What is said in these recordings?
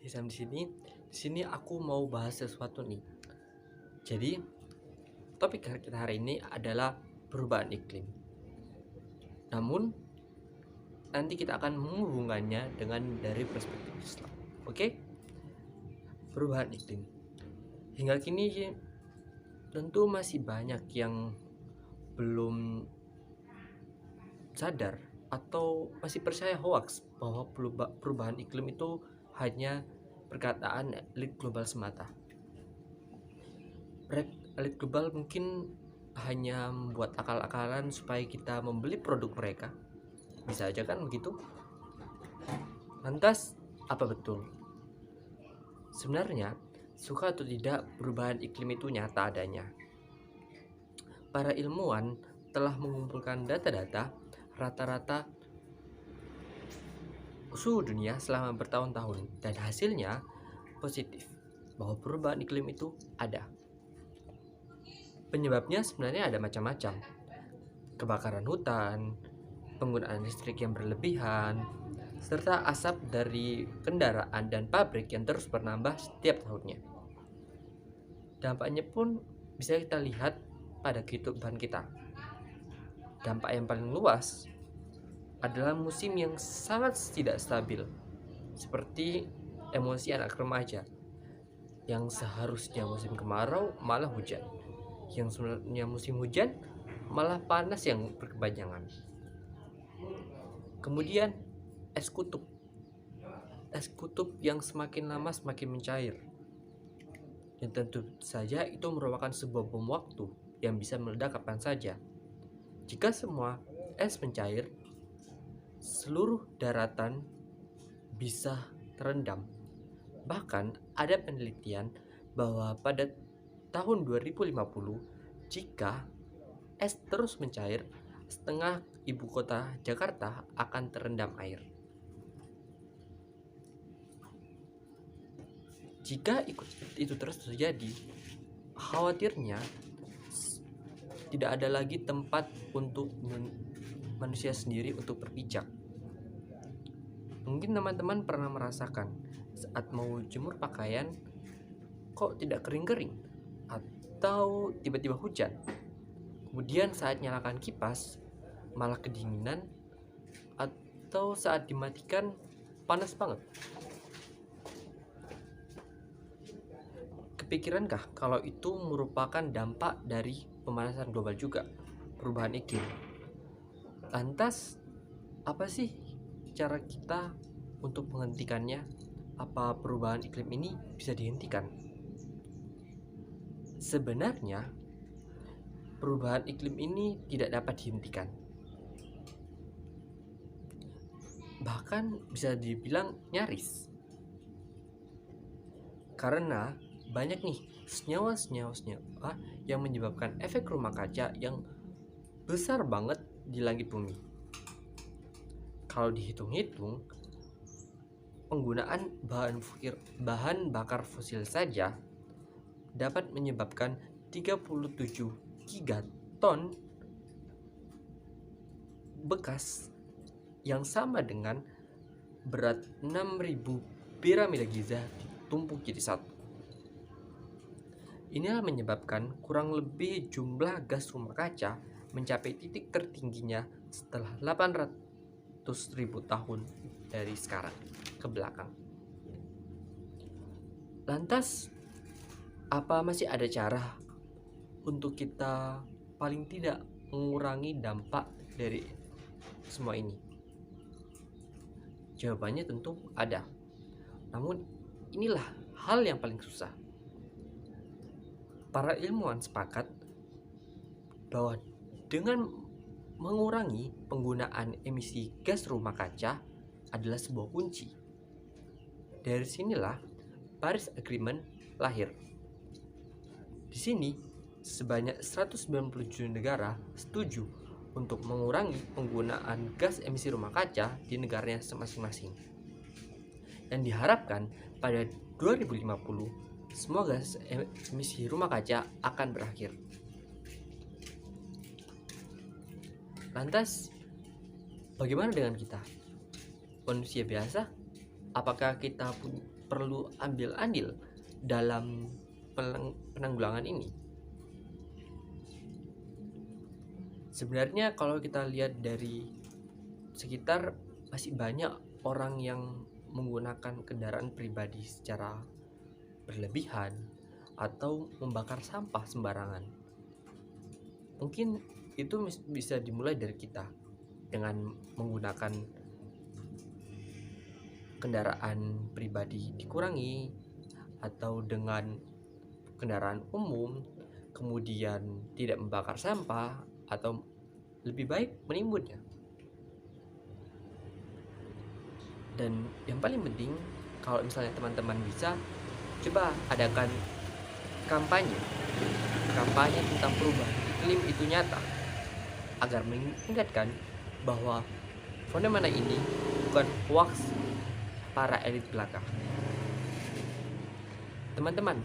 Hisam di sini. Di sini aku mau bahas sesuatu nih. Jadi, topik kita hari ini adalah perubahan iklim. Namun, nanti kita akan menghubungkannya dengan dari perspektif Islam. Oke? Perubahan iklim. Hingga kini tentu masih banyak yang belum sadar atau masih percaya hoax bahwa perubahan iklim itu hanya perkataan elit global semata. Elit global mungkin hanya membuat akal-akalan supaya kita membeli produk mereka. Bisa aja kan begitu? Lantas, apa betul? Sebenarnya, suka atau tidak, perubahan iklim itu nyata adanya. Para ilmuwan telah mengumpulkan data-data rata-rata suhu dunia selama bertahun-tahun, dan hasilnya positif bahwa perubahan iklim itu ada. Penyebabnya sebenarnya ada macam-macam. Kebakaran hutan, penggunaan listrik yang berlebihan, serta asap dari kendaraan dan pabrik yang terus bertambah setiap tahunnya. Dampaknya pun bisa kita lihat pada kehidupan kita. Dampak yang paling luas adalah musim yang sangat tidak stabil, seperti emosi anak remaja yang seharusnya musim kemarau malah hujan, yang sebenarnya musim hujan malah panas yang berkepanjangan. Kemudian es kutub yang semakin lama semakin mencair, dan tentu saja itu merupakan sebuah bom waktu yang bisa meledak kapan saja. Jika semua es mencair, seluruh daratan bisa terendam. Bahkan ada penelitian bahwa pada tahun 2050, jika es terus mencair, setengah ibu kota Jakarta akan terendam air. Jika itu terus terjadi, khawatirnya tidak ada lagi tempat untuk manusia sendiri untuk berpijak. Mungkin teman-teman pernah merasakan saat mau jemur pakaian kok tidak kering-kering, atau tiba-tiba hujan. Kemudian saat nyalakan kipas malah kedinginan, atau saat dimatikan panas banget. Kepikirankah kalau itu merupakan dampak dari pemanasan global juga, perubahan iklim? Lantas, apa sih cara kita untuk menghentikannya? Apa perubahan iklim ini bisa dihentikan? Sebenarnya, perubahan iklim ini tidak dapat dihentikan. Bahkan bisa dibilang nyaris. Karena banyak nih senyawa-senyawa yang menyebabkan efek rumah kaca yang besar banget di langit bumi. Kalau dihitung-hitung, penggunaan bahan bakar fosil saja dapat menyebabkan 37 gigaton bekas yang sama dengan berat 6.000 piramida Giza ditumpuk jadi satu. Inilah menyebabkan kurang lebih jumlah gas rumah kaca mencapai titik tertingginya setelah 800.000 tahun dari sekarang ke belakang. Lantas, apa masih ada cara untuk kita paling tidak mengurangi dampak dari semua ini? Jawabannya tentu ada. Namun, inilah hal yang paling susah. Para ilmuwan sepakat bahwa dengan mengurangi penggunaan emisi gas rumah kaca adalah sebuah kunci. Dari sinilah Paris Agreement lahir. Di sini, sebanyak 197 negara setuju untuk mengurangi penggunaan gas emisi rumah kaca di negaranya masing-masing. Dan diharapkan pada 2050, semua gas emisi rumah kaca akan berakhir. Lantas, bagaimana dengan kita? Manusia biasa? Apakah kita perlu ambil andil dalam penanggulangan ini. Sebenarnya kalau kita lihat dari sekitar, masih banyak orang yang menggunakan kendaraan pribadi secara berlebihan atau membakar sampah sembarangan. Mungkin itu bisa dimulai dari kita dengan menggunakan kendaraan pribadi dikurangi, atau dengan kendaraan umum, kemudian tidak membakar sampah, atau lebih baik menimbunnya. Dan yang paling penting, kalau misalnya teman-teman bisa, coba adakan kampanye tentang perubahan iklim itu nyata, agar mengingatkan bahwa fenomena ini bukan hoax para elit belaka. Teman-teman,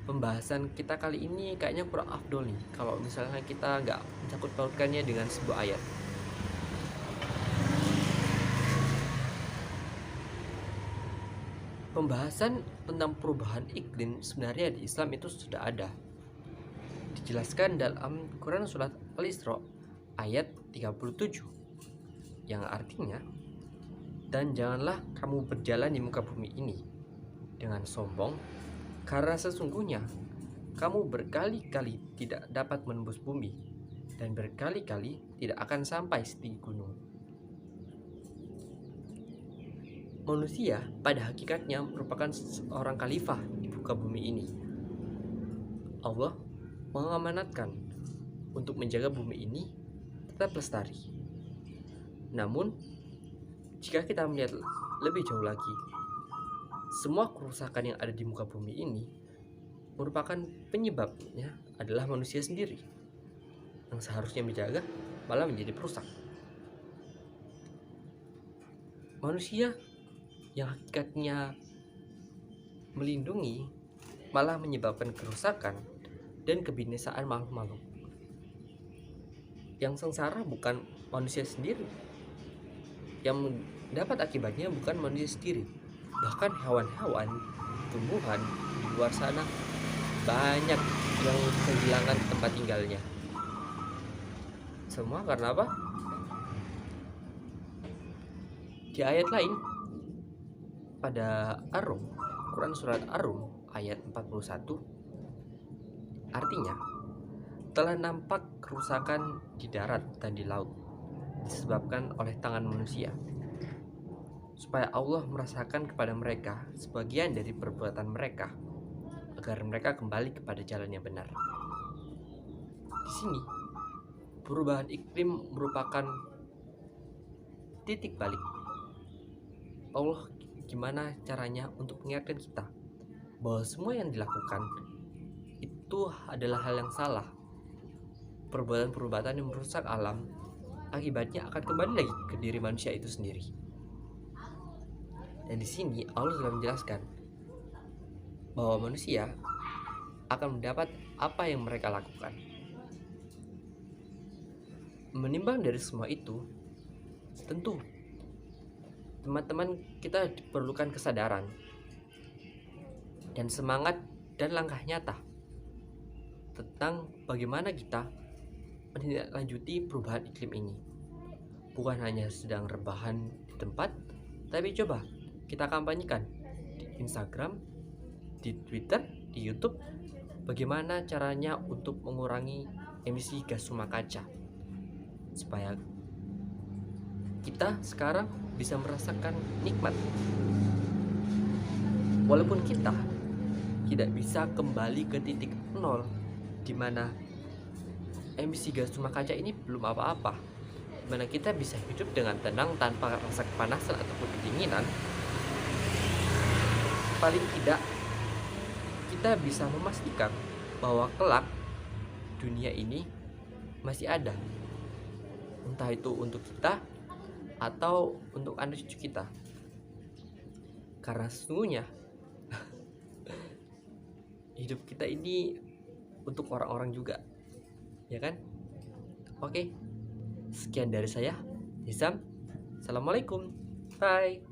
pembahasan kita kali ini kayaknya kurang afdol nih kalau misalnya kita nggak mencangkut pautkannya dengan sebuah ayat. Pembahasan tentang perubahan iklim sebenarnya di Islam itu sudah ada. Dijelaskan dalam Quran surat Al-Isra ayat 37, yang artinya, dan janganlah kamu berjalan di muka bumi ini dengan sombong, karena sesungguhnya kamu berkali-kali tidak dapat menembus bumi, dan berkali-kali tidak akan sampai setinggi gunung. Manusia pada hakikatnya merupakan seorang khalifah di muka bumi ini. Allah mengamanatkan untuk menjaga bumi ini tetap lestari. Namun, jika kita melihat lebih jauh lagi, semua kerusakan yang ada di muka bumi ini merupakan penyebabnya adalah manusia sendiri, yang seharusnya menjaga malah menjadi perusak. Manusia yang hakikatnya melindungi malah menyebabkan kerusakan dan kebinasaan makhluk-makhluk. Yang sengsara bukan manusia sendiri, yang mendapat akibatnya bukan manusia sendiri, bahkan hewan-hewan, tumbuhan di luar sana banyak yang kehilangan tempat tinggalnya. Semua karena apa? Di ayat lain pada Ar-Rum, Quran surat Ar-Rum ayat 41, artinya, telah nampak kerusakan di darat dan di laut disebabkan oleh tangan manusia, supaya Allah merasakan kepada mereka sebagian dari perbuatan mereka, agar mereka kembali kepada jalan yang benar. Di sini, perubahan iklim merupakan titik balik. Allah gimana caranya untuk mengingatkan kita bahwa semua yang dilakukan itu adalah hal yang salah. Perbuatan-perbuatan yang merusak alam, akibatnya akan kembali lagi ke diri manusia itu sendiri. Dan di sini Allah sudah menjelaskan bahwa manusia akan mendapat apa yang mereka lakukan. Menimbang dari semua itu, tentu teman-teman kita diperlukan kesadaran dan semangat dan langkah nyata tentang bagaimana kita menindaklanjuti perubahan iklim ini. Bukan hanya sedang rebahan di tempat, tapi coba kita kampanyekan di Instagram, di Twitter, di YouTube, bagaimana caranya untuk mengurangi emisi gas rumah kaca, supaya kita sekarang bisa merasakan nikmat. Walaupun kita tidak bisa kembali ke titik nol, di mana emisi gas rumah kaca ini belum apa-apa, di mana kita bisa hidup dengan tenang tanpa rasa kepanasan ataupun kedinginan, paling tidak kita bisa memastikan bahwa kelak dunia ini masih ada, entah itu untuk kita atau untuk anak cucu kita. Karena sesungguhnya hidup kita ini untuk orang-orang juga, ya kan? Oke, sekian dari saya, Nizam. Assalamualaikum, bye.